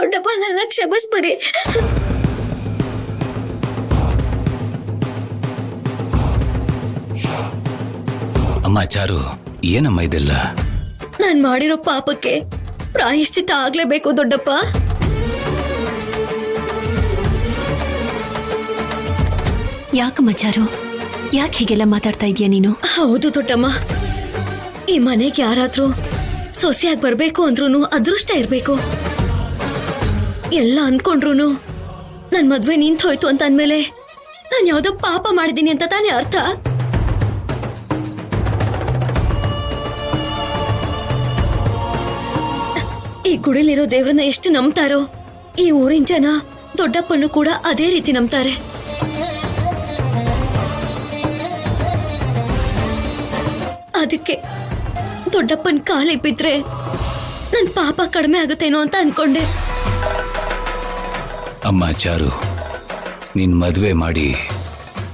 ದೊಡ್ಡಪ್ಪ ನನ್ನ ಕ್ಷಮಿಸ್ಬಿಡಿ. ಅಮ್ಮ ಚಾರು, ಏನಮ್ಮ ಇದೆಲ್ಲ? ನಾನ್ ಮಾಡಿರೋ ಪಾಪಕ್ಕೆ ಪ್ರಾಯಶ್ಚಿತ್ತ ಆಗ್ಲೇಬೇಕು ದೊಡ್ಡಪ್ಪ. ಯಾಕಮ್ಮ ಚಾರು, ಯಾಕೆ ಹೀಗೆಲ್ಲ ಮಾತಾಡ್ತಾ ಇದೀಯ ನೀನು? ಹೌದು ದೊಡ್ಡಮ್ಮ, ಈ ಮನೆಗೆ ಯಾರಾದ್ರೂ ಸೊಸೆಯಾಗಿ ಬರ್ಬೇಕು ಅಂದ್ರೂ ಅದೃಷ್ಟ ಇರ್ಬೇಕು. ಎಲ್ಲ ಅನ್ಕೊಂಡ್ರು ನನ್ ಮದ್ವೆ ನಿಂತು ಹೋಯ್ತು ಅಂತ ಅಂದ್ಮೇಲೆ ನಾನ್ ಯಾವ್ದೋ ಪಾಪ ಮಾಡಿದೀನಿ ಅಂತ ತಾನೇ ಅರ್ಥ. ಈ ಗುಡಿಲಿರೋ ದೇವ್ರನ್ನ ಎಷ್ಟು ನಂಬ್ತಾರೋ ಈ ಊರಿನ ಜನ ದೊಡ್ಡಪ್ಪನ್ನು ಕೂಡ ಅದೇ ರೀತಿ ನಂಬ್ತಾರೆ. ಅದಕ್ಕೆ ದೊಡ್ಡಪ್ಪನ ಕಾಲಿಗೆ ಬಿದ್ರೆ ನನ್ ಪಾಪ ಕಡಿಮೆ ಆಗುತ್ತೇನೋ ಅಂತ ಅನ್ಕೊಂಡೆ. ಅಮ್ಮ ಚಾರು, ನಿನ್ ಮದುವೆ ಮಾಡಿ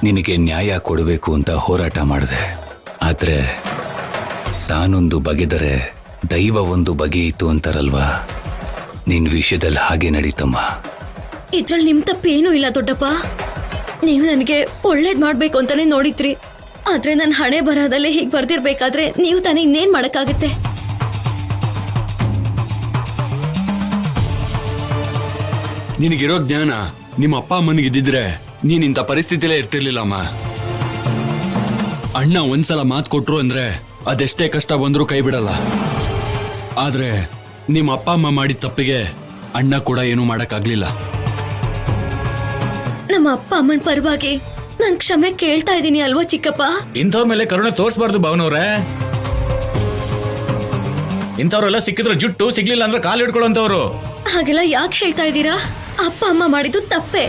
ನಿನಗೆ ನ್ಯಾಯ ಕೊಡಬೇಕು ಅಂತ ಹೋರಾಟ ಮಾಡಿದೆ. ಆದ್ರೆ ತಾನೊಂದು ಬಗೆದರೆ ದೈವ ಒಂದು ಬಗೆಯಿತು ಅಂತಾರಲ್ವಾ, ನಿನ್ ವಿಷಯದಲ್ಲಿ ಹಾಗೆ ನಡೀತಮ್ಮ. ಇದ್ರಲ್ಲಿ ನಿಮ್ ತಪ್ಪೇನೂ ಇಲ್ಲ ದೊಡ್ಡಪ್ಪ. ನೀವು ನನಗೆ ಒಳ್ಳೇದ್ ಮಾಡ್ಬೇಕು ಅಂತಾನೆ ನೋಡಿದ್ರಿ. ಆದ್ರೆ ನನ್ನ ಹಣೆ ಬರಹದಲ್ಲೇ ಹೀಗೆ ಬರ್ದಿರ್ಬೇಕಾದ್ರೆ ನೀವು ತಾನೇ ಇನ್ನೇನ್ ಮಾಡಕ್ಕಾಗತ್ತೆ? ನಿನಗಿರೋ ಜ್ಞಾನ ನಿಮ್ಮ ಅಪ್ಪ ಅಮ್ಮನಿಗಿದ್ದಿದ್ರೆ ನೀನ್ ಇಂಥ ಪರಿಸ್ಥಿತಿಲೇ ಇರ್ತಿರ್ಲಿಲ್ಲಮ್ಮ. ಅಣ್ಣ ಒಂದ್ಸಲ ಮಾತು ಕೊಟ್ರು ಅಂದ್ರೆ ಅದೆಷ್ಟೇ ಕಷ್ಟ ಬಂದ್ರೂ ಕೈ ಬಿಡಲ್ಲ. ಆದ್ರೆ ನಿಮ್ಮ ಅಪ್ಪ ಅಮ್ಮ ಮಾಡಿದ ತಪ್ಪಿಗೆ ಅಣ್ಣ ಕೂಡ ಏನೂ ಮಾಡಕ್ಕಾಗ್ಲಿಲ್ಲ. ನಮ್ಮ ಅಪ್ಪ ಅಮ್ಮನ ಪರವಾಗಿ ನಾನ್ ಕ್ಷಮೆ ಕೇಳ್ತಾ ಇದ್ದೀನಿ ಅಲ್ವಾ ಚಿಕ್ಕಪ್ಪ? ಇಂಥವ್ರ ಮೇಲೆ ಕರುಣೆ ತೋರಿಸಬಾರ್ದು ಭಾವನವ್ರೆ. ಇಂಥವ್ರೆಲ್ಲ ಸಿಕ್ಕಿದ್ರೆ ಜುಟ್ಟು, ಸಿಗ್ಲಿಲ್ಲ ಅಂದ್ರೆ ಕಾಲು ಹಿಡ್ಕೊಳ್ಳೋಂಥವ್ರು. ಹಾಗೆಲ್ಲ ಯಾಕೆ ಹೇಳ್ತಾ ಇದ್ದೀರಾ? ಅಪ್ಪ ಅಮ್ಮ ಮಾಡಿದ್ದು ತಪ್ಪೆ.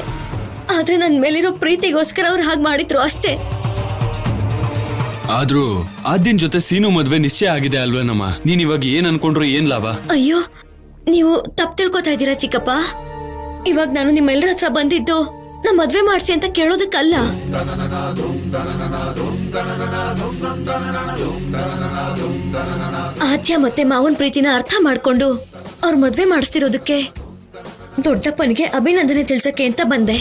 ಆದ್ರೆ ನನ್ ಮೇಲಿರೋ ಪ್ರೀತಿಗೋಸ್ಕರ ಅವ್ರು ಹಾಗೆ ಮಾಡಿದ್ರು ಅಷ್ಟೇ. ಆದ್ರೂ ಆದ್ಯನ್ ಜೊತೆ ಸೀನು ಮದ್ವೆ ನಿಶ್ಚಯ ಆಗಿದೆ ಅಲ್ವೇನಮ್ಮ? ನೀನ್ ಇವಾಗ ಏನ್ ಅನ್ಕೊಂಡ್ರು ಏನ್ ಲಾಭ? ಅಯ್ಯೋ, ನೀವು ತಪ್ಪು ತಿಳ್ಕೊತಾ ಇದ್ದೀರಾ ಚಿಕ್ಕಪ್ಪ. ಇವಾಗ ನಾನು ನಿಮ್ಮೆಲ್ಲರ ಹತ್ರ ಬಂದಿದ್ದು ನಾ ಮದ್ವೆ ಮಾಡ್ಸಿ ಅಂತ ಕೇಳೋದಕ್ಕಲ್ಲ. ಆದ್ಯ ಮತ್ತೆ ಮಾವನ್ ಪ್ರೀತಿನ ಅರ್ಥ ಮಾಡ್ಕೊಂಡು ಅವ್ರ ಮದ್ವೆ ಮಾಡಿಸ್ತಿರೋದಕ್ಕೆ ದೊಡ್ಡಪ್ಪನಿಗೆ ಅಭಿನಂದನೆ ತಿಳ್ಸಕ್ಕೆ ಅಂತ ಬಂದೆ.